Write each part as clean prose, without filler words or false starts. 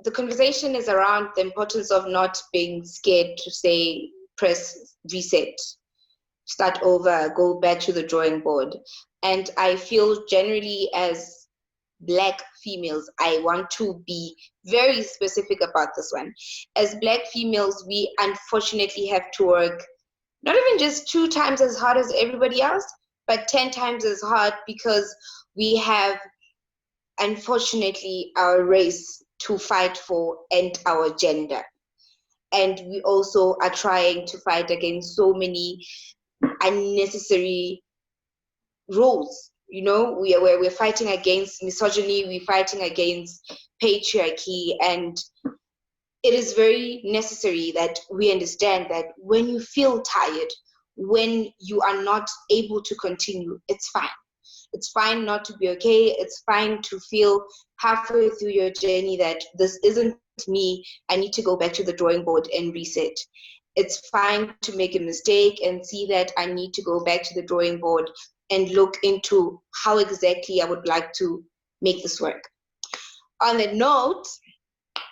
the conversation is around the importance of not being scared to say, press reset, start over, go back to the drawing board. And I feel generally as Black females, I want to be very specific about this one. As Black females, we unfortunately have to work not even just 2 times as hard as everybody else, but 10 times as hard because we have, unfortunately, our race to fight for and our gender. And we also are trying to fight against so many unnecessary roles. You know, we're fighting against misogyny, we're fighting against patriarchy, and it is very necessary that we understand that when you feel tired, when you are not able to continue, it's fine. It's fine not to be okay. It's fine to feel halfway through your journey that this isn't me. I need to go back to the drawing board and reset. It's fine to make a mistake and see that I need to go back to the drawing board and look into how exactly I would like to make this work. On that note,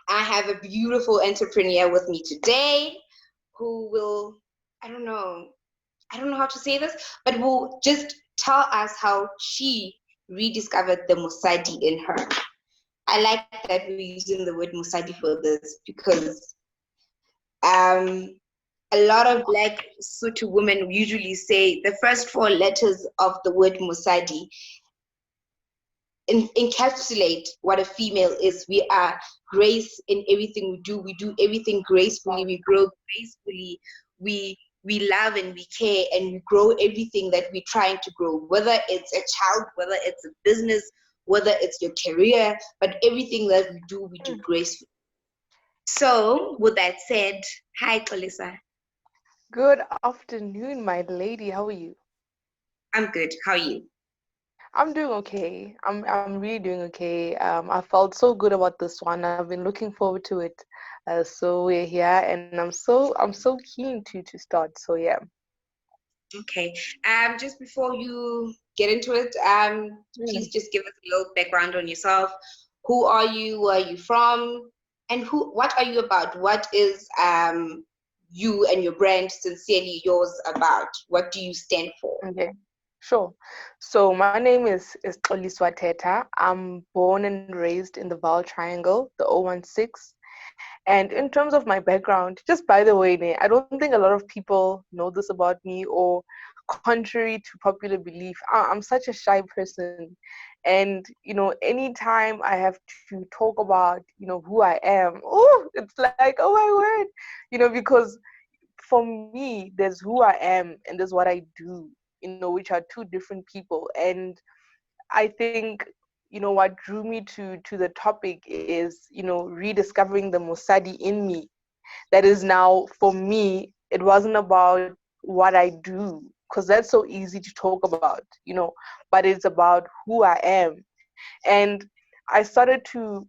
I have a beautiful entrepreneur with me today who will, I don't know how to say this, but will just tell us how she rediscovered the Mosali in her. I like that we're using the word Mosali for this because a lot of Black Sotho women usually say the first 4 letters of the word Mosali encapsulate what a female is. We are grace in everything we do. We do everything gracefully. We grow gracefully. We love and we care and we grow everything that we're trying to grow, whether it's a child, whether it's a business, whether it's your career, but everything that we do gracefully. So with that said, hi Xoliswa. Good afternoon, my lady. How are you? I'm good. How are you? I'm doing okay. I'm really doing okay. I felt so good about this one. I've been looking forward to it. So we're here, and I'm so keen to start. So yeah. Okay. Just before you get into it, please just give us a little background on yourself. Who are you? Where are you from? And what are you about? What is you and your brand Sincerely Yours about? What do you stand for? Okay. Sure. So my name is Xoliswa Thetha. I'm born and raised in the Vaal Triangle, the 016. And in terms of my background, just by the way, I don't think a lot of people know this about me, or contrary to popular belief, I'm such a shy person. And, anytime I have to talk about, who I am, oh, it's like, oh my word, because for me, there's who I am and there's what I do, which are two different people. And I think, what drew me to the topic is, rediscovering the Mosadi in me. That is now, for me, it wasn't about what I do, because that's so easy to talk about, but it's about who I am. And I started to,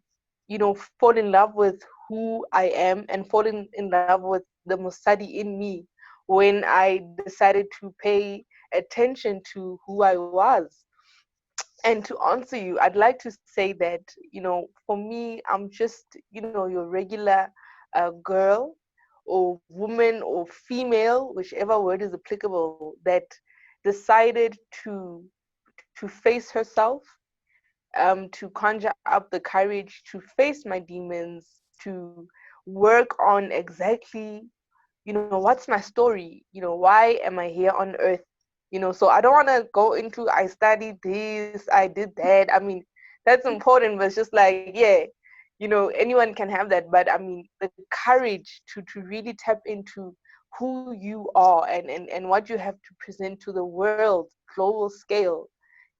fall in love with who I am and fall in love with the Mosadi in me when I decided to pay attention to who I was. And to answer you, I'd like to say that, for me, I'm just, your regular girl or woman or female, whichever word is applicable, that decided to face herself, to conjure up the courage to face my demons, to work on exactly, what's my story, why am I here on earth, so I don't want to go into I studied this, I did that. I mean, that's important, but it's just like, yeah, anyone can have that, but I mean, the courage to really tap into who you are and what you have to present to the world, global scale,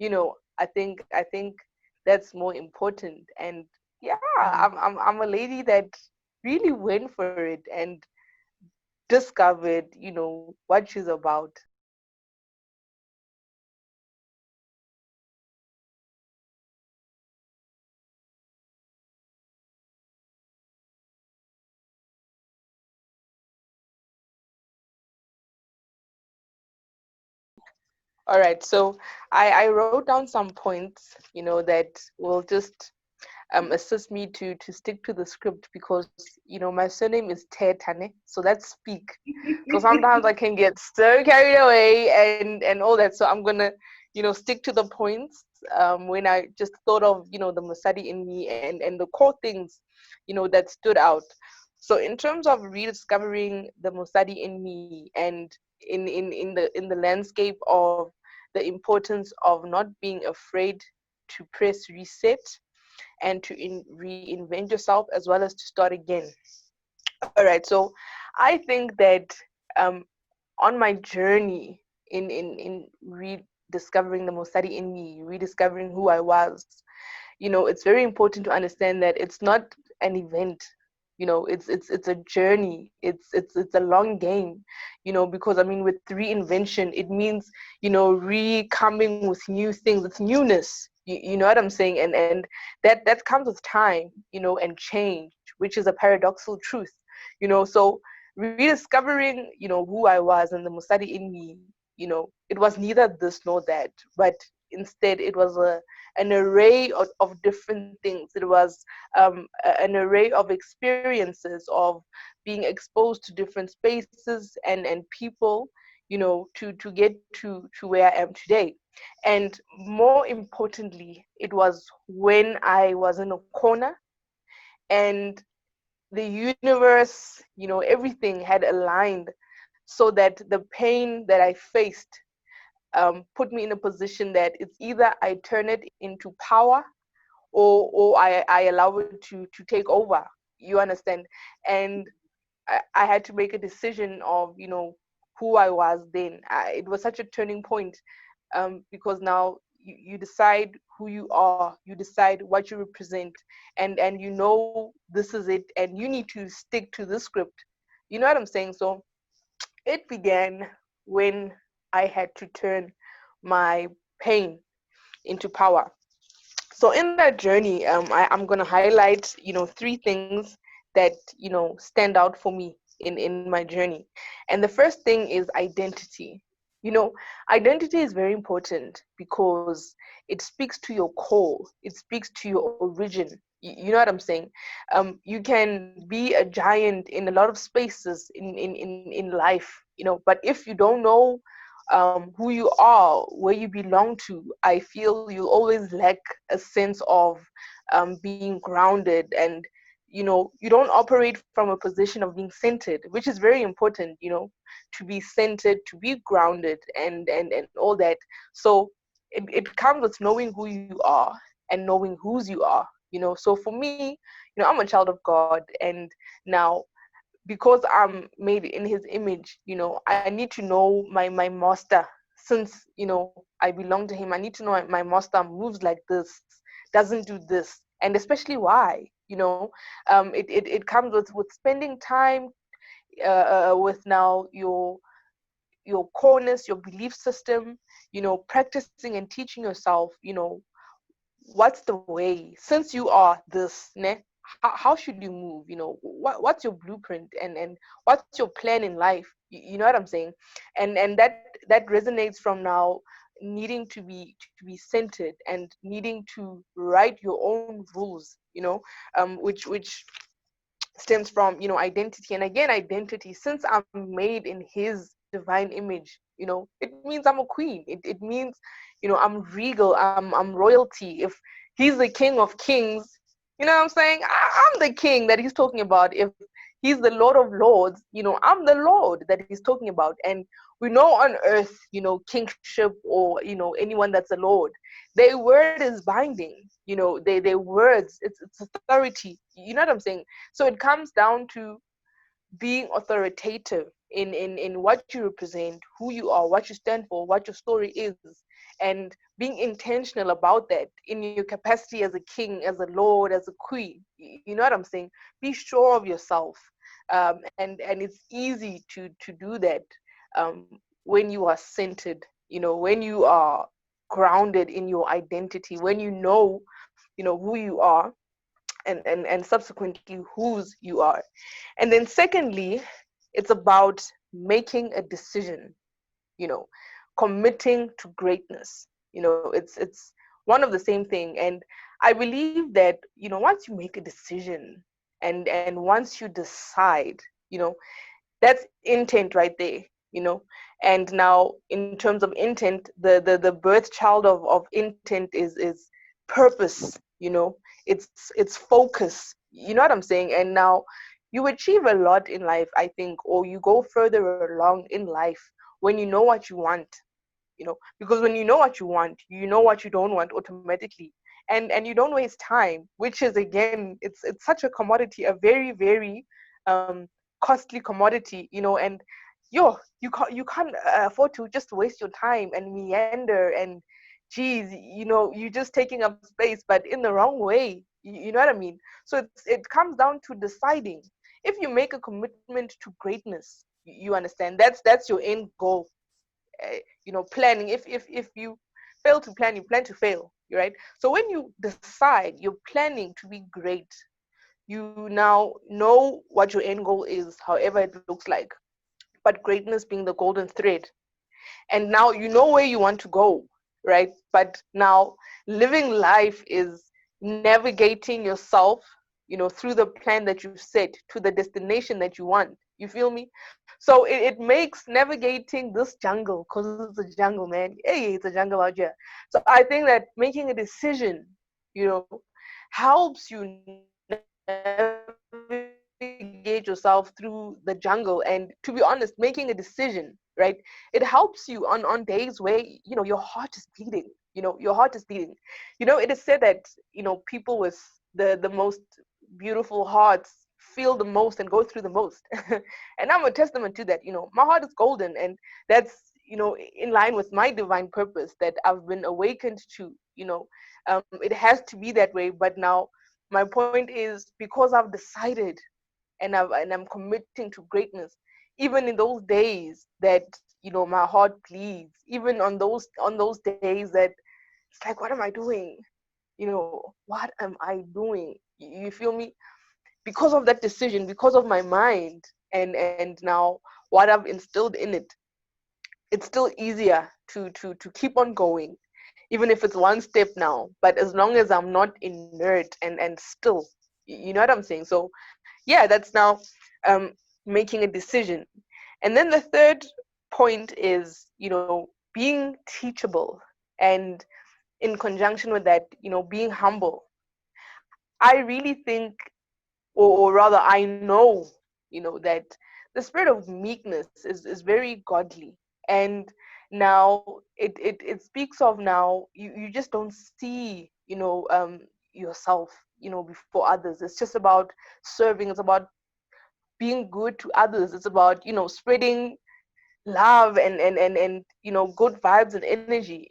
I think that's more important. And yeah, I'm a lady that really went for it and discovered, what she's about. All right, so I wrote down some points, that will just assist me to stick to the script, because my surname is Thetha, so that's speak. So sometimes I can get so carried away and all that. So I'm gonna stick to the points, when I just thought of the Mosali in me, and the core things that stood out. So in terms of rediscovering the Mosali in me, and in the landscape of the importance of not being afraid to press reset, and to reinvent yourself, as well as to start again. All right, so I think that, um, on my journey in rediscovering the Mosadi in me, rediscovering who I was, it's very important to understand that it's not an event. It's a journey. It's a long game. Because I mean, with reinvention, it means re-coming with new things. It's newness. You know what I'm saying? And that comes with time, and change, which is a paradoxical truth. So rediscovering who I was and the Mosadi in me, it was neither this nor that, but instead it was an array of different things. It was an array of experiences, of being exposed to different spaces and people, to get to where I am today. And more importantly, it was when I was in a corner, and the universe, everything had aligned, so that the pain that I faced, put me in a position that it's either I turn it into power, or I allow it to take over. You understand? And I had to make a decision of who I was then. It was such a turning point, because now you decide who you are, you decide what you represent, and this is it, and you need to stick to the script. You know what I'm saying? So it began when I had to turn my pain into power. So in that journey, I'm going to highlight three things that stand out for me in my journey. And the first thing is identity. you know Identity is very important, because it speaks to your core, it speaks to your origin. You know what I'm saying? You can be a giant in a lot of spaces in life, but if you don't know who you are, where you belong to, I feel you always lack a sense of being grounded. And you don't operate from a position of being centered, which is very important, to be centered, to be grounded, and all that. So it comes with knowing who you are and knowing whose you are. So for me, I'm a child of God, and now, because I'm made in his image, I need to know my master. Since I belong to him, I need to know my master moves like this, doesn't do this, and especially why. It comes with spending time with now your coreness, your belief system, practicing and teaching yourself, what's the way, since you are this, ne? How should you move? What's your blueprint, and what's your plan in life? You know what I'm saying? And that resonates from now needing to be centered, and needing to write your own rules, which stems from identity. And again, identity, since I'm made in his divine image, it means I'm a queen. It means I'm regal, I'm royalty. If he's the king of kings, you know what I'm saying, I'm the king that he's talking about. If he's the lord of lords, I'm the lord that he's talking about. And we know on earth, kingship, or anyone that's a lord, their word is binding. Their words, it's authority. You know what I'm saying? So it comes down to being authoritative in what you represent, who you are, what you stand for, what your story is, and being intentional about that in your capacity as a king, as a lord, as a queen. You know what I'm saying? Be sure of yourself, and it's easy to do that when you are centered. When you are grounded in your identity, when who you are, and subsequently whose you are. And then secondly, it's about making a decision, you know committing to greatness. It's one of the same thing. And I believe that, once you make a decision, and once you decide, that's intent right there. And now, in terms of intent, the birth child of intent is purpose. It's focus. You know what I'm saying? And now you achieve a lot in life, I think, or you go further along in life when you know what you want. Because when you know what you want, you know what you don't want automatically. And you don't waste time, which is, again, it's such a commodity, a very, very um costly commodity. And you can't afford to just waste your time and meander, and geez, you're just taking up space, but in the wrong way. You know what I mean? So it comes down to deciding. If you make a commitment to greatness, you understand, that's your end goal. Planning. If you fail to plan, you plan to fail. Right? So when you decide you're planning to be great, you now know what your end goal is, however it looks like, but greatness being the golden thread. And now you know where you want to go, right? But now living life is navigating yourself, through the plan that you've set to the destination that you want. You feel me? So it makes navigating this jungle, because it's a jungle, man. Hey, it's a jungle out here. So I think that making a decision, helps you navigate yourself through the jungle. And to be honest, making a decision, right, it helps you on days where, your heart is bleeding. Your heart is bleeding. It is said that, people with the most beautiful hearts feel the most and go through the most. And I'm a testament to that. My heart is golden, and that's, in line with my divine purpose that I've been awakened to. It has to be that way. But now my point is, because I've decided, and I'm committing to greatness, even in those days that, my heart bleeds, even on those days that it's like, what am I doing? What am I doing? You feel me? Because of that decision, because of my mind, and now what I've instilled in it, it's still easier to keep on going, even if it's one step now. But as long as I'm not inert and still, you know what I'm saying? So yeah, that's now um making a decision. And then the third point is, being teachable, and in conjunction with that, being humble. I really think, or rather I know, that the spirit of meekness is very godly. And now it speaks of, now you just don't see, yourself, before others. It's just about serving. It's about being good to others. It's about, spreading love, and good vibes and energy.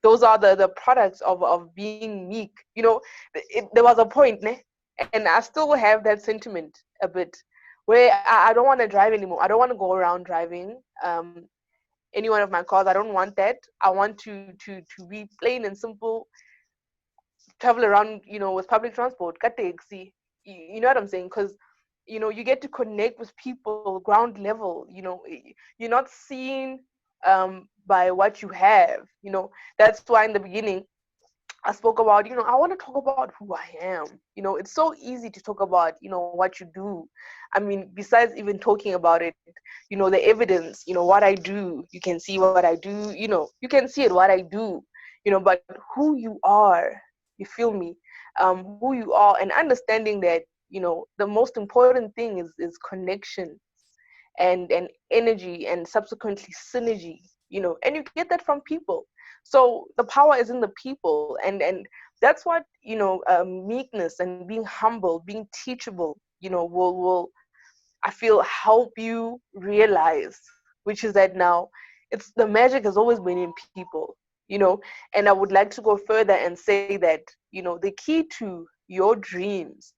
Those are the products of being meek. There was a point, ne? And I still have that sentiment a bit, where I don't want to drive anymore. I don't want to go around driving any one of my cars. I don't want that. I want to be plain and simple, travel around, with public transport, ka taxi. You know what I'm saying? Because, you get to connect with people ground level. You're not seen by what you have. That's why in the beginning I spoke about, I want to talk about who I am. It's so easy to talk about, what you do. I mean, besides even talking about it, the evidence, what I do, you can see what I do, you can see it, what I do, but who you are, you feel me? Who you are, and understanding that, the most important thing is connection, and energy, and subsequently synergy. And you get that from people. So the power is in the people, and that's what, meekness and being humble, being teachable, will, I feel, help you realize, which is that now it's the magic has always been in people. And I would like to go further and say that, the key to your dreams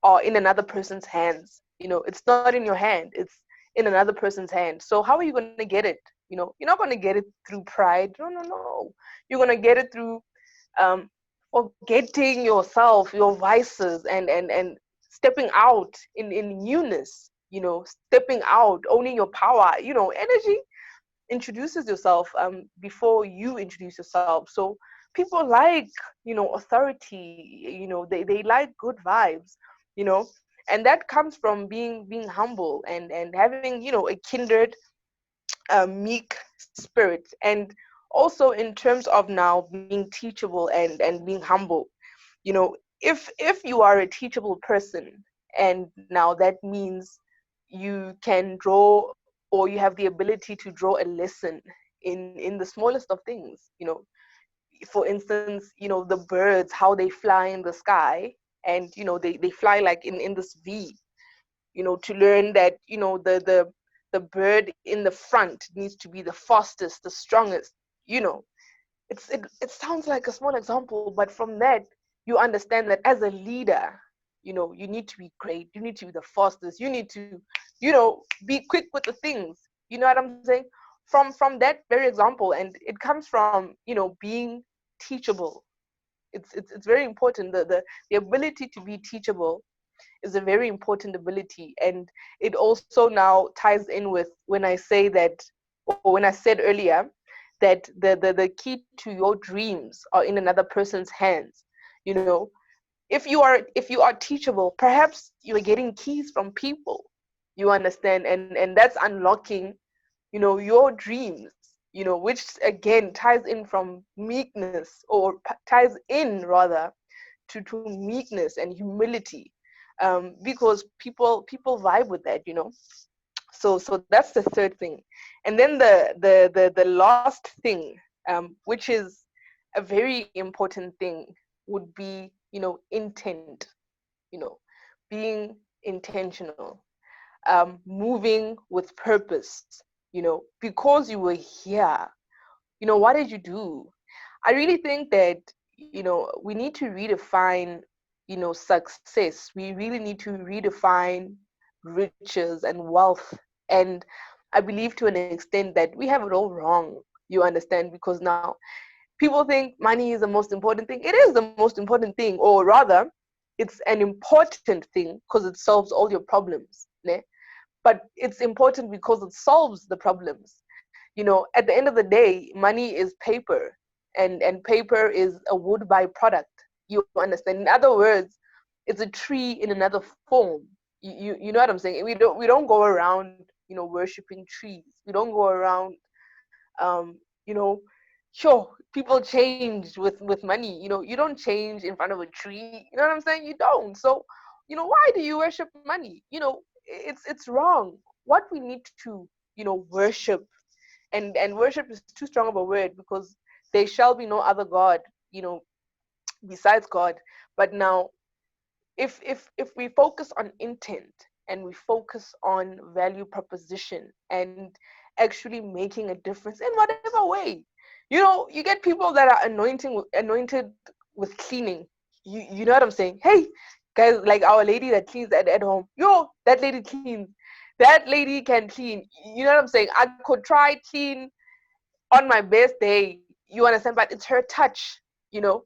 are in another person's hands. It's not in your hand, it's in another person's hand. So how are you going to get it? You're not going to get it through pride. No, no, no. You're going to get it through um, forgetting yourself, your vices, and stepping out in newness. Stepping out, owning your power. Energy introduces yourself before you introduce yourself. So people like, authority, they like good vibes, you know, and that comes from being humble and having, a kindred, meek spirit. And also in terms of now being teachable and being humble, you know, if you are a teachable person, and now that means you can draw, or you have the ability to draw a lesson in the smallest of things, for instance, the birds, how they fly in the sky, and they fly like in this V, to learn that, the bird in the front needs to be the fastest, the strongest, you know it sounds like a small example, but from that you understand that as a leader, you need to be great, you need to be the fastest, you need to, be quick with the things. You know what I'm saying? From that very example, and it comes from, being teachable. It's very important. The ability to be teachable is a very important ability, and it also now ties in with when I say that, or when I said earlier, that the key to your dreams are in another person's hands. you know if you are teachable, perhaps you're getting keys from people, you understand, and that's unlocking, your dreams, which again ties in from meekness, or ties in rather to meekness and humility, because people vibe with that, so that's the third thing. And then the last thing, which is a very important thing, would be, intent, you know being intentional, moving with purpose, because you were here. What did you do? I really think that, we need to redefine, success. We really need to redefine riches and wealth. And I believe to an extent that we have it all wrong, you understand, because now people think money is the most important thing. It is the most important thing, or rather, it's an important thing because it solves all your problems. Ne? But it's important because it solves the problems. At the end of the day, money is paper, and paper is a wood byproduct. You understand? In other words, it's a tree in another form. You know what I'm saying? We don't go around, worshiping trees. We don't go around, you know, sure, people change with money. You don't change in front of a tree. You know what I'm saying? You don't. So, why do you worship money? It's wrong. What we need to, worship, and worship is too strong of a word, because there shall be no other god, you know besides God. But now, if we focus on intent, and we focus on value proposition, and actually making a difference in whatever way, you get people that are anointed with cleaning. You know what I'm saying? Hey guys, like our lady that cleans at home, that lady cleans, that lady can clean. You know what I'm saying? I could try clean on my best day, you understand, but it's her touch. you know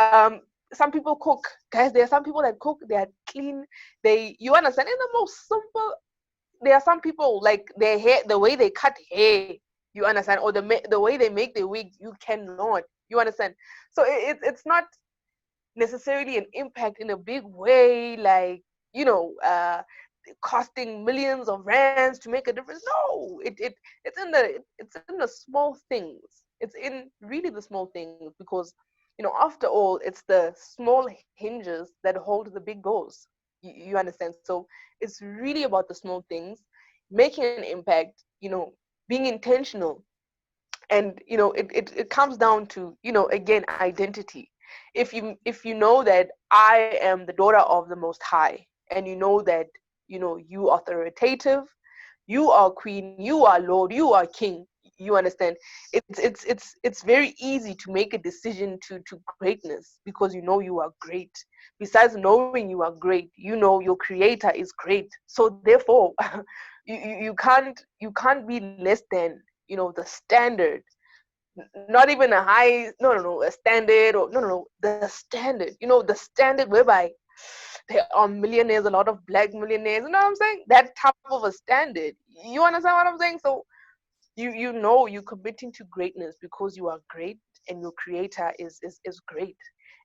um some people cook, guys. There are some people that cook, they are clean, you understand, in the most simple. There are some people, like their hair, the way they cut hair, you understand, or the way they make their wig, you cannot, you understand. So it's not necessarily an impact in a big way, like, you know uh costing millions of rands to make a difference. No, it's in the small things. It's in really the small things, because, after all, it's the small hinges that hold the big doors. You understand? So it's really about the small things, making an impact, being intentional. And it comes down to, again, identity. If you know that I am the daughter of the Most High, and you know that, you are authoritative, you are queen, you are lord, you are king, you understand, it's very easy to make a decision to greatness, because you know you are great. Besides knowing you are great, you know your creator is great. So therefore, you can't be less than, the standard. Not even a high, no, a standard, or no, the standard, the standard whereby there are millionaires, a lot of black millionaires, you know what I'm saying, that type of a standard. You understand what I'm saying? So you're committing to greatness because you are great, and your creator is great.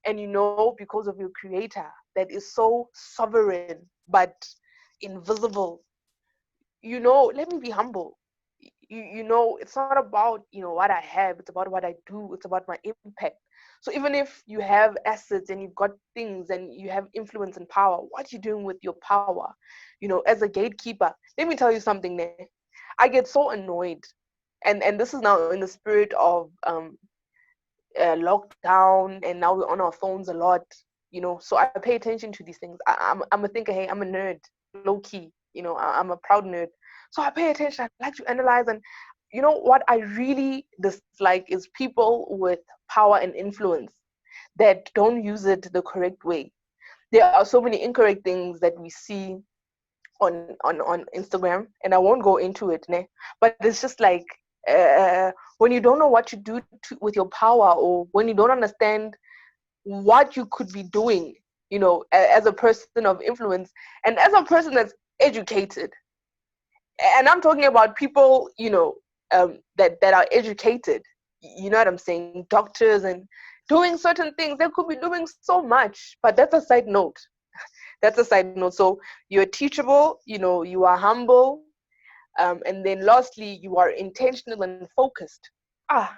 And you know, because of your creator that is so sovereign but invisible, you know, let me be humble. You know, it's not about, you know, what I have, it's about what I do, it's about my impact. So even if you have assets and you've got things and you have influence and power, what you doing with your power? You know, as a gatekeeper, let me tell you something there. I get so annoyed, and this is now in the spirit of lockdown, and now we're on our phones a lot, you know. So I pay attention to these things. I'm a thinker. Hey, I'm a nerd, low key. You know, I'm a proud nerd. So I pay attention. I like to analyze, and you know what I really dislike is people with power and influence that don't use it the correct way. There are so many incorrect things that we see on Instagram, and I won't go into it, ne? But it's just like when you don't know what to do with your power, or when you don't understand what you could be doing, you know, as a person of influence and as a person that's educated. And I'm talking about people, you know, that are educated. You know what I'm saying? Doctors and doing certain things. They could be doing so much, but that's a side note. That's a side note. So you're teachable, you know, you are humble, and then lastly, you are intentional and focused. Ah,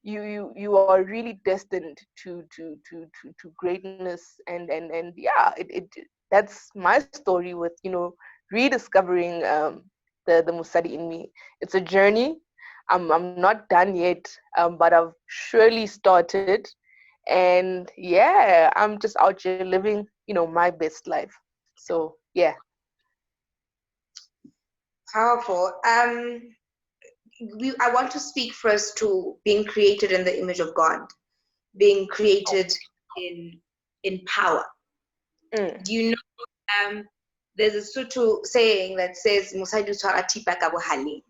you are really destined to greatness, and yeah, it that's my story with, you know, rediscovering the Mosali in me. It's a journey. I'm not done yet, but I've surely started, and yeah, I'm just out here living, you know, my best life. So yeah. Powerful. I want to speak first to being created in the image of God, being created in power. Mm, You know, there's a Sutu saying that says "Mosadi utshwara thipa ka bohaleng,"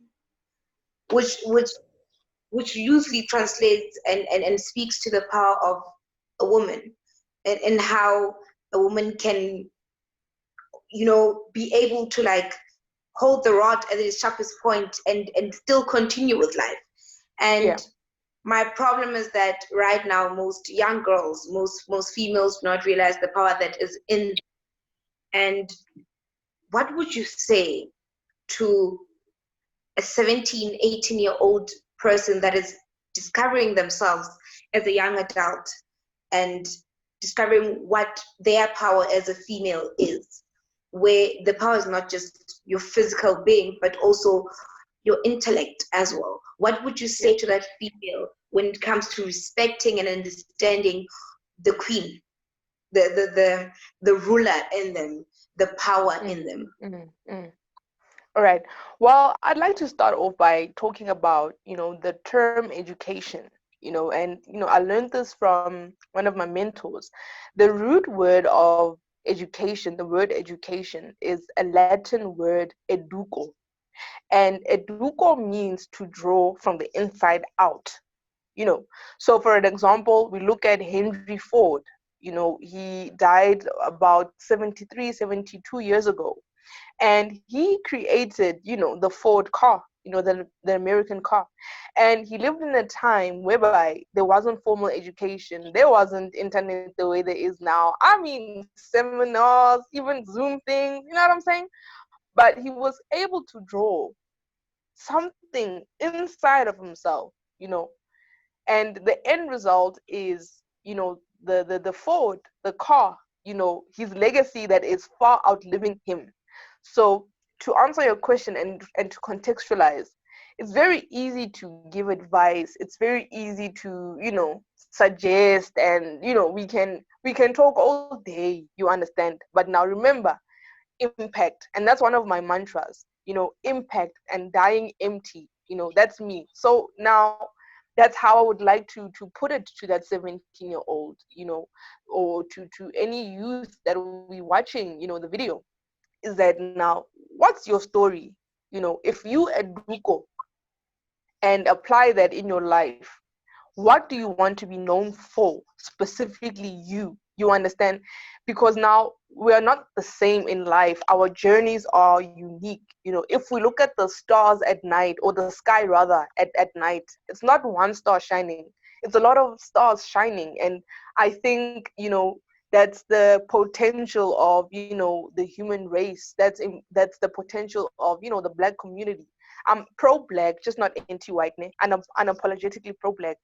which which which loosely translates and speaks to the power of a woman, and how a woman can, you know, be able to like hold the rod at its sharpest point and still continue with life. yeah. And my problem is that right now most young girls, most females do not realize the power that is in them. And what would you say to a 17, 18-year-old person that is discovering themselves as a young adult and discovering what their power as a female is, where the power is not just your physical being, but also your intellect as well? What would you say to that female when it comes to respecting and understanding the queen, the ruler in them, the power in them? Mm. All right. Well, I'd like to start off by talking about, you know, the term education, you know, and, you know, I learned this from one of my mentors. The root word of education, the word education, is a Latin word educo. And educo means to draw from the inside out, you know. So for an example, we look at Henry Ford. You know, he died about 73, 72 years ago, and he created, you know, the Ford car, you know, the American car. And he lived in a time whereby there wasn't formal education, there wasn't internet the way there is now. I mean, seminars, even Zoom things, you know what I'm saying? But he was able to draw something inside of himself, you know, and the end result is, you know, the Ford, the car, you know, his legacy that is far outliving him. So to answer your question and to contextualize, it's very easy to give advice, it's very easy to, you know, suggest, and you know, we can talk all day, you understand. But now remember, impact, and that's one of my mantras, you know, impact and dying empty, you know, that's me. So now that's how I would like to put it to that 17-year-old, you know, or to any youth that will be watching, you know, the video, is that now, what's your story? You know, if you educo and apply that in your life, what do you want to be known for? Specifically you understand? Because now we are not the same in life. Our journeys are unique. You know, if we look at the stars at night, or the sky rather, at night, it's not one star shining. it's a lot of stars shining. And I think, that's the potential of, the human race. That's the potential of, the Black community. I'm pro-Black, just not anti-white, and I'm unapologetically pro-Black.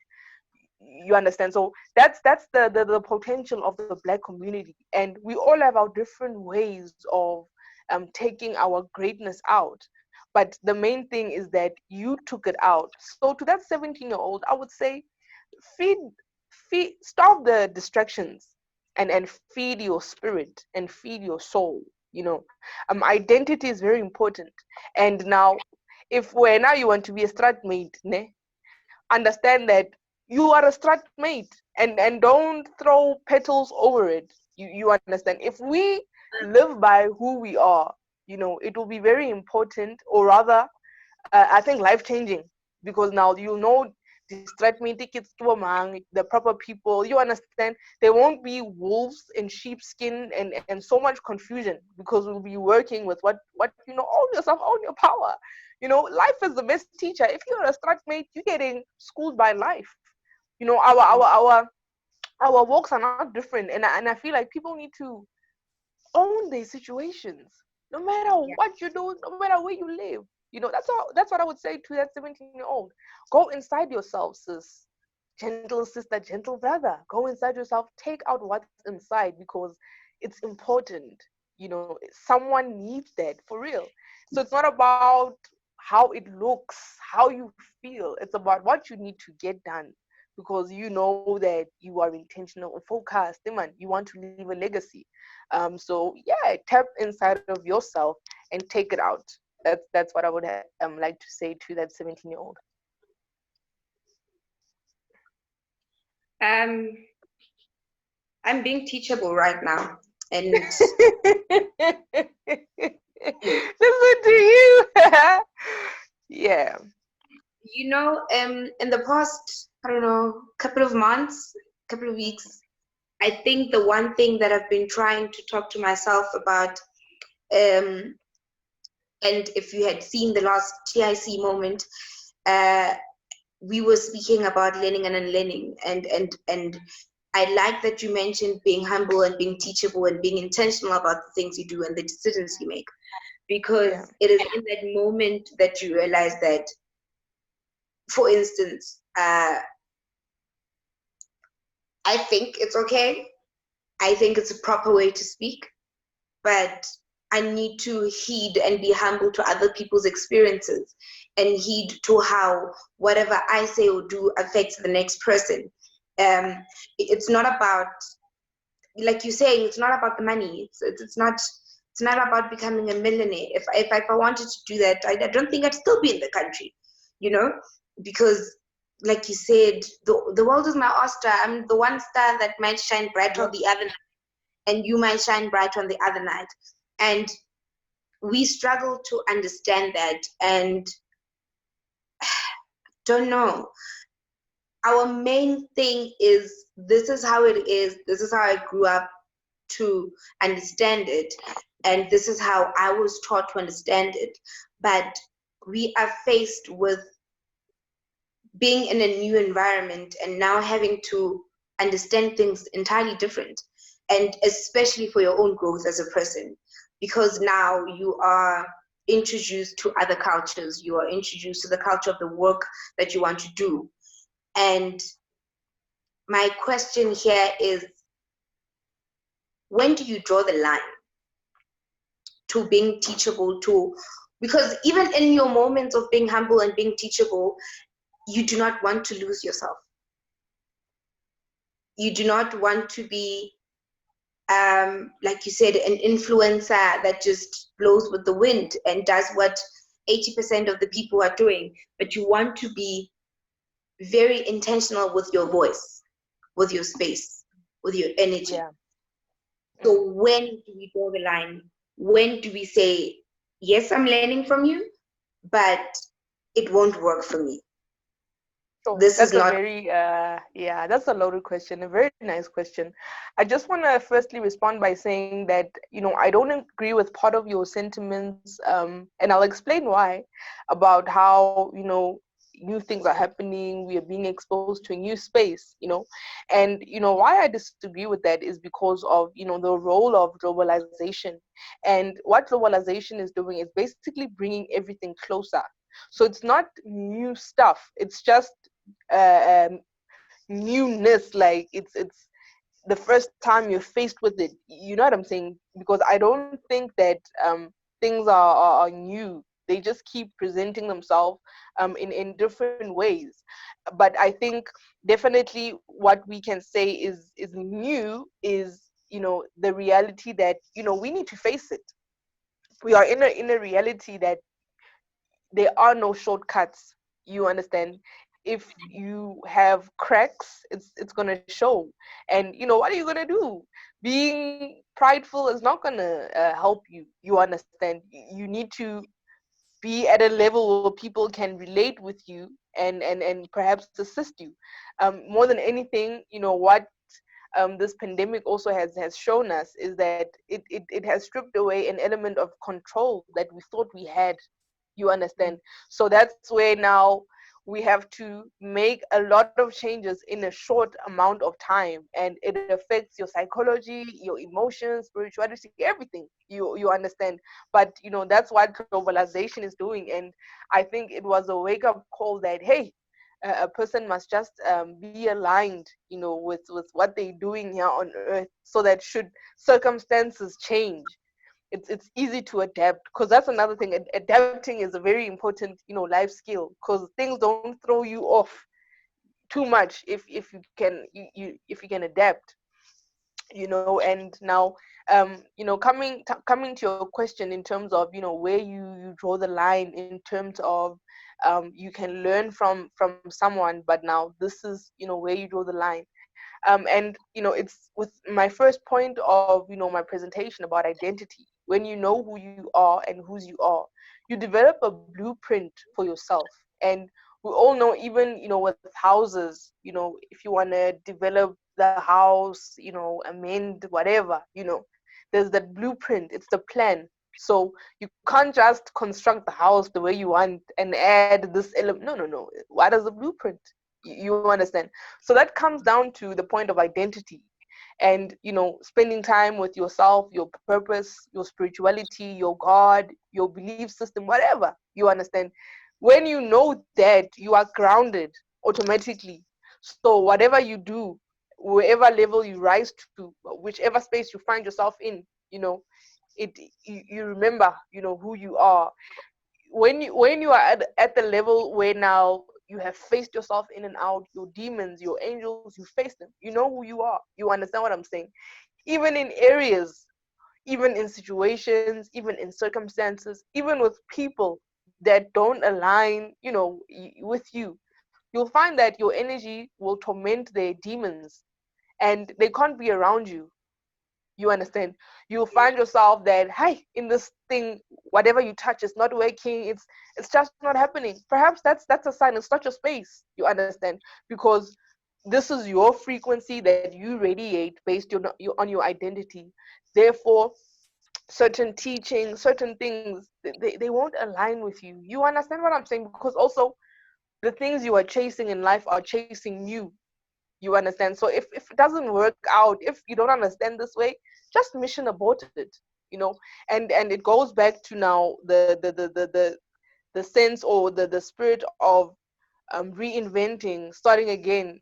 You understand? So that's the potential of the Black community, and we all have our different ways of taking our greatness out. But the main thing is that you took it out. So to that 17-year-old, I would say, feed stop the distractions, and feed your spirit and feed your soul. Identity is very important. And now, if where now you want to be a strat mate, understand that you are a strat mate, and don't throw petals over it. You understand? If we live by who we are, it will be very important, or rather, I think life changing, because now distract me tickets to among the proper people. You understand? There won't be wolves in sheepskin, and so much confusion, because we'll be working with what own yourself, own your power. Life is the best teacher. If you're a strat mate, you're getting schooled by life. Our walks are not different, and I feel like people need to own their situations, no matter Yeah. what you do, no matter where you live. That's what I would say to that 17-year-old. Go inside yourself, sis. Gentle sister, gentle brother. Go inside yourself, take out what's inside, because it's important. Someone needs that for real. So it's not about how it looks, how you feel. It's about what you need to get done, because you know that you are intentional and focused, man. You want to leave a legacy. So yeah, tap inside of yourself and take it out. That's what I would like to say to that 17-year-old. Um, I'm being teachable right now, and Listen to you. Yeah. in the past, I don't know, couple of months, couple of weeks, I think the one thing that I've been trying to talk to myself about, and if you had seen the last TIC moment, uh, we were speaking about learning and unlearning, and I like that you mentioned being humble and being teachable and being intentional about the things you do and the decisions you make, because Yeah. it is in that moment that you realize that, for instance, I think it's okay. I think it's a proper way to speak, but I need to heed and be humble to other people's experiences and heed to how whatever I say or do affects the next person. It's not about, like you're saying, it's not about the money. It's not about becoming a millionaire. If I wanted to do that, I don't think I'd still be in the country, you know, because like you said, the world is my oyster. I'm the one star that might shine bright on the other night, and you might shine bright on the other night. And we struggle to understand that, and don't know. Our main thing is, this is how it is, this is how I grew up to understand it, and this is how I was taught to understand it. But we are faced with being in a new environment and now having to understand things entirely different, and especially for your own growth as a person, because now you are introduced to other cultures, you are introduced to the culture of the work that you want to do. And my question here is, when do you draw the line to being teachable, to, because even in your moments of being humble and being teachable, you do not want to lose yourself. You do not want to be, like you said, an influencer that just blows with the wind and does what 80% of the people are doing. But you want to be very intentional with your voice, with your space, with your energy. Yeah. So when do we draw the line? When do we say, yes, I'm learning from you, but it won't work for me? So This is that's a not. very yeah, that's a loaded question, a very nice question. I just want to firstly respond by saying that, I don't agree with part of your sentiments, and I'll explain why, about how, new things are happening, we are being exposed to a new space, and why I disagree with that is because of the role of globalization. And what globalization is doing is basically bringing everything closer. So it's not new stuff, it's just newness. Like it's the first time you're faced with it, you know what I'm saying? Because I don't think that things are new. They just keep presenting themselves in different ways. But I think definitely what we can say is new is the reality that we need to face it. We are in a reality that there are no shortcuts. You understand? If you have cracks, it's gonna show. And what are you gonna do? Being prideful is not gonna help you. You understand? You need to be at a level where people can relate with you and perhaps assist you. More than anything, what this pandemic also has shown us is that it has stripped away an element of control that we thought we had. You understand? So that's where now we have to make a lot of changes in a short amount of time, and it affects your psychology, your emotions, spirituality, everything. You understand? But that's what globalization is doing. And I think it was a wake up call that, hey, a person must just be aligned with what they're doing here on earth, so that should circumstances change, it's easy to adapt. Because that's another thing. Adapting is a very important life skill, because things don't throw you off too much if you can if you can adapt. And now coming to your question in terms of where you draw the line in terms of you can learn from someone, but now this is where you draw the line. And it's with my first point of my presentation about identity. When you know who you are and whose you are, you develop a blueprint for yourself. And we all know, even with houses, if you want to develop the house, amend whatever, there's that blueprint, it's the plan. So you can't just construct the house the way you want and add this element. No, no, no. What is the blueprint? You understand? So that comes down to the point of identity. And spending time with yourself, your purpose, your spirituality, your God, your belief system, whatever. You understand? When you know that, you are grounded automatically. So whatever you do, wherever level you rise to, whichever space you find yourself in, it you remember who you are. When you are at the level where now you have faced yourself in and out, your demons, your angels, you face them, you know who you are. You understand what I'm saying? Even in areas, even in situations, even in circumstances, even with people that don't align with you, you'll find that your energy will torment their demons, and they can't be around you. You understand? You'll find yourself that, hey, in this thing, whatever you touch is not working. It's just not happening. Perhaps that's a sign. It's not your space. You understand? Because this is your frequency that you radiate based on your identity. Therefore, certain teachings, certain things, they won't align with you. You understand what I'm saying? Because also the things you are chasing in life are chasing you. You understand? So if it doesn't work out, if you don't understand this way, just mission aborted. you know and it goes back to now the sense, or the spirit of reinventing, starting again.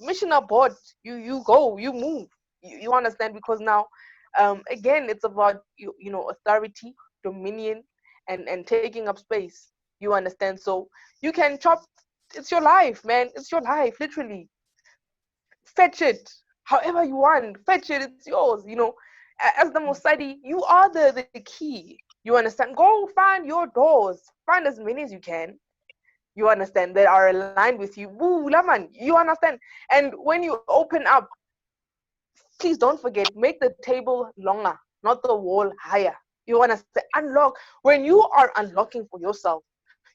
Mission abort. You go, you move. You understand? Because now again, it's about authority, dominion, and taking up space. You understand? So you can chop. It's your life, man. It's your life, literally. Fetch it however you want. Fetch it, it's yours. As the Mosali, you are the key. You understand? Go find your doors. Find as many as you can. You understand? That are aligned with you. Woo, laman. You understand? And when you open up, please don't forget, make the table longer, not the wall higher. You understand? Unlock. When you are unlocking for yourself,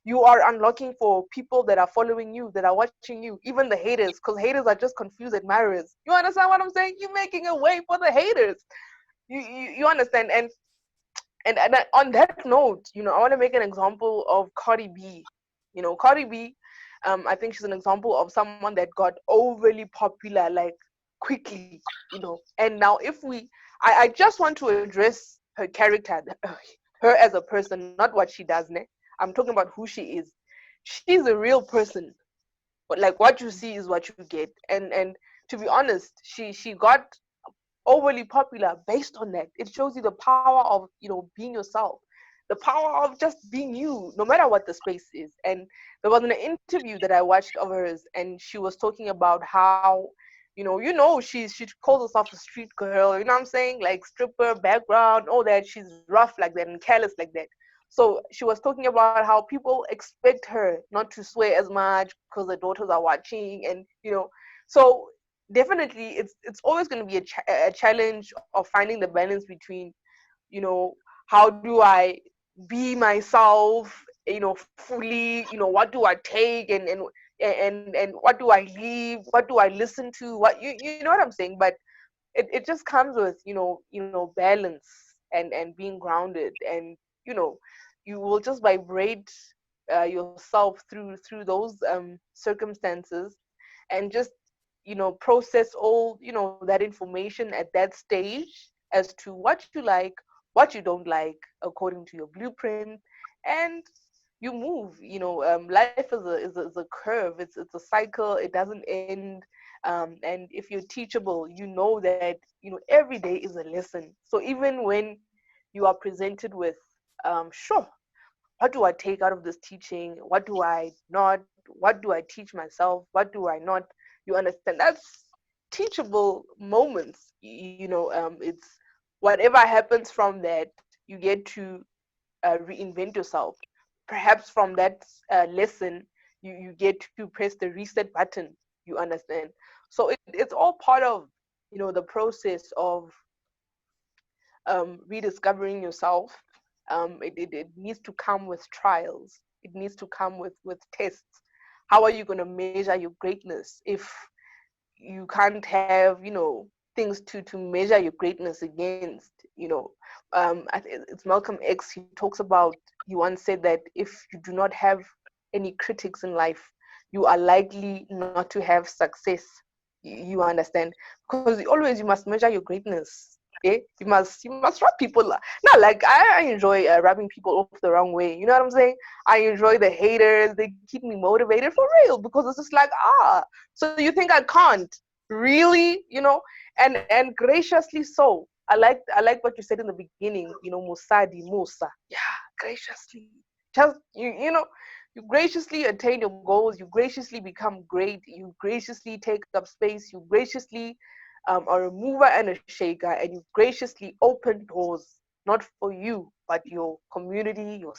you are unlocking for people that are following you, that are watching you, even the haters, because haters are just confused admirers. You understand what I'm saying? You're making a way for the haters. You understand? And on that note, I want to make an example of Cardi B. Cardi B, I think she's an example of someone that got overly popular like quickly, and now if I just want to address her character, her as a person, not what she does. I'm talking about who she is. She's a real person, but like what you see is what you get. And to be honest, she got overly popular based on that. It shows you the power of being yourself, the power of just being you, no matter what the space is. And there was an interview that I watched of hers, and she was talking about how she calls herself a street girl. You know what I'm saying? Like stripper background, all that. She's rough like that and careless like that. So she was talking about how people expect her not to swear as much because the daughters are watching, and so definitely it's always going to be a challenge of finding the balance between you know how do I be myself, fully, what do I take, and what do I leave, what do I listen to, what you know what I'm saying. But it just comes with balance and being grounded, and you know you will just vibrate yourself through those circumstances, and just process all that information at that stage as to what you like, what you don't like, according to your blueprint. And you move. Life is a curve. It's a cycle. It doesn't end. And if you're teachable, you know that every day is a lesson. So even when you are presented with sure, what do I take out of this teaching, what do I not, what do I teach myself, what do I not, you understand, that's teachable moments. It's whatever happens from that, you get to reinvent yourself. Perhaps from that lesson, you get to press the reset button, you understand. So it's all part of the process of rediscovering yourself. It needs to come with trials. It needs to come with tests. How are you going to measure your greatness if you can't have things to measure your greatness against? It's Malcolm X. He talks about, he once said that if you do not have any critics in life, you are likely not to have success. You understand? Because always you must measure your greatness. Okay, you must rub people. Not like I enjoy rubbing people off the wrong way. You know what I'm saying? I enjoy the haters. They keep me motivated for real, because it's just like, so you think I can't really, and graciously so. I like what you said in the beginning. Mosadi Musa. Yeah, graciously. Just you graciously attain your goals. You graciously become great. You graciously take up space. You graciously are a mover and a shaker, and you graciously open doors, not for you, but your community, your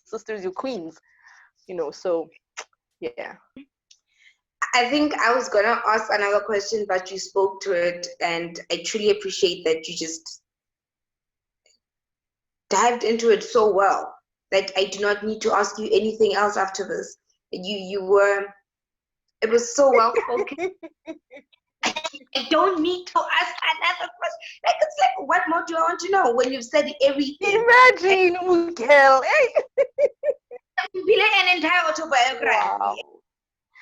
sisters, your queens. So yeah. I think I was gonna ask another question, but you spoke to it, and I truly appreciate that you just dived into it so well that I do not need to ask you anything else after this. You were, it was so well spoken. I don't need to ask another question. Like, it's like, what more do I want to know when you've said everything? Imagine, Miguel. Hey. Be like an entire autobiography. Wow.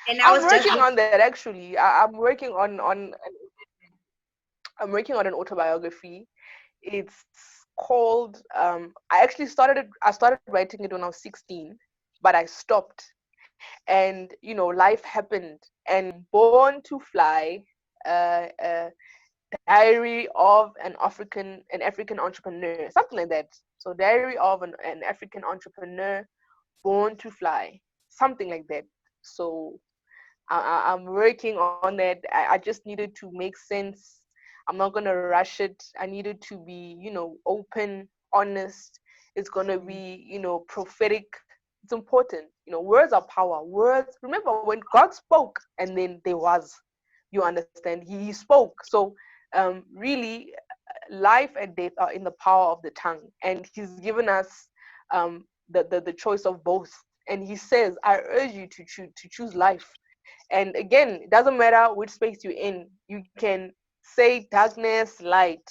And I I'm was just working on that actually. I'm working on an autobiography. It's called I started writing it when I was 16, but I stopped. And life happened, and Born to Fly, uh, Diary of an African entrepreneur, something like that. So Diary of an African entrepreneur, Born to Fly, something like that. So I'm working on that. I just needed to make sense. I'm not gonna rush it. I needed to be, open, honest. It's gonna be, prophetic. It's important. Words are power. Words. Remember when God spoke, and then there was. You understand? He spoke. So, really, life and death are in the power of the tongue, and He's given us the choice of both. And He says, "I urge you to choose life." And again, it doesn't matter which space you're in. You can say darkness, light,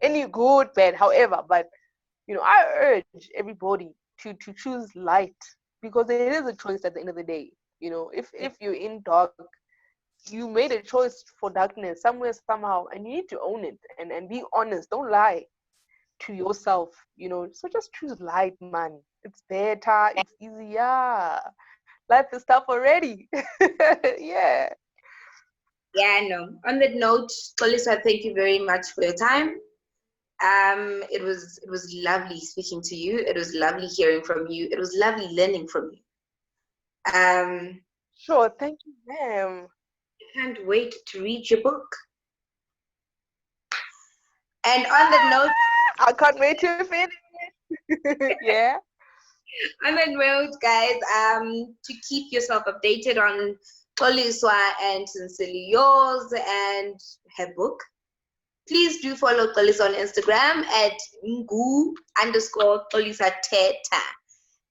any good, bad, however. But I urge everybody to choose light, because it is a choice at the end of the day. If you're in dark, you made a choice for darkness somewhere, somehow, and you need to own it and be honest. Don't lie to yourself, so just choose light, man. It's better, it's easier. Life is tough already. Yeah. Yeah, no. On that note, Xoliswa, thank you very much for your time. It was lovely speaking to you. It was lovely hearing from you. It was lovely learning from you. Sure, thank you, ma'am. Can't wait to read your book. And on that note, I can't wait to finish. Yeah. on that note, guys, to keep yourself updated on Xoliswa and Sincerely Yours and her book, please do follow Xoliswa on Instagram at ngu_Xoliswa Thetha.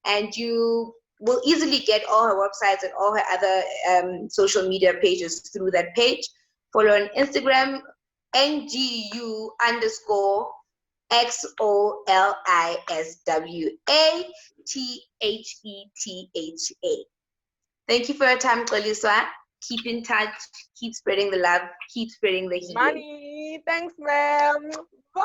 And you will easily get all her websites and all her other social media pages through that page. Follow on Instagram, NGU_XOLISWATHETHA. Thank you for your time, Xoliswa. Keep in touch, keep spreading the love, keep spreading the healing. Money. Thanks, ma'am. Bye.